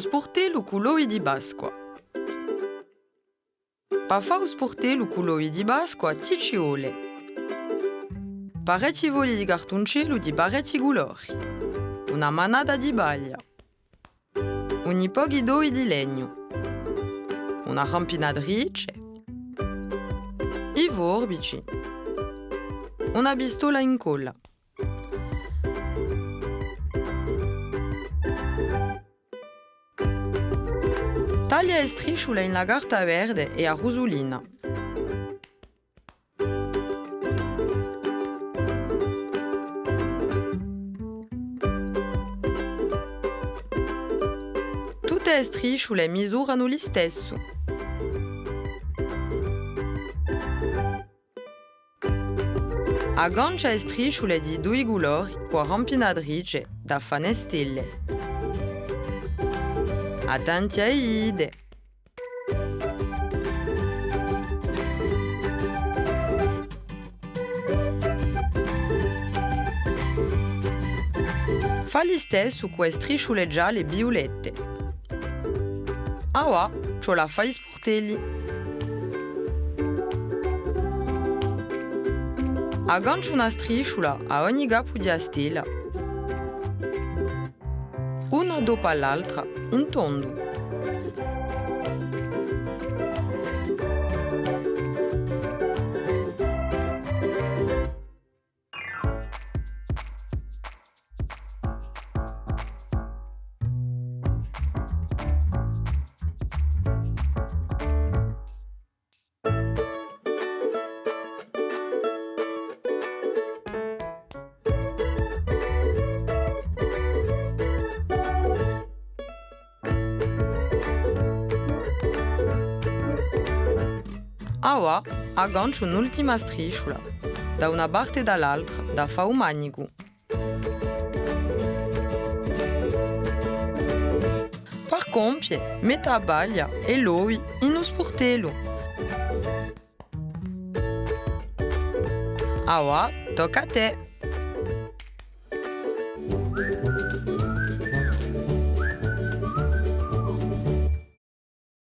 sportello cu l'oi di Pasqua. Per fare lo sportello cu l'oi di Pasqua ti ci vuole parecchi voli di cartoncello di parecchi colori, una manata di baglia, ogni pochi d'oi di legno, una rampinatrice, i forbici, una pistola in colla. Taglia e strisciula in la carta verde e a rosolina. Tutte le strisciule misurano lo stesso. Aggancia le strisciule di due colori con rampinatrice da fare stelle. Attenti ai idee. Fa lo stesso con le strisciule gialle e violette. Ah va, c'ho la fa gli sportelli. Aggancio una strisciola a ogni capo di stella. Una dopo l'altra, in tondo. Ah va, aggancio un'ultima strisciola, da una parte e dall'altra, da fare un manico. Per compiere, metta la baglia e l'oi in uno sportello. Ah va, tocca a te!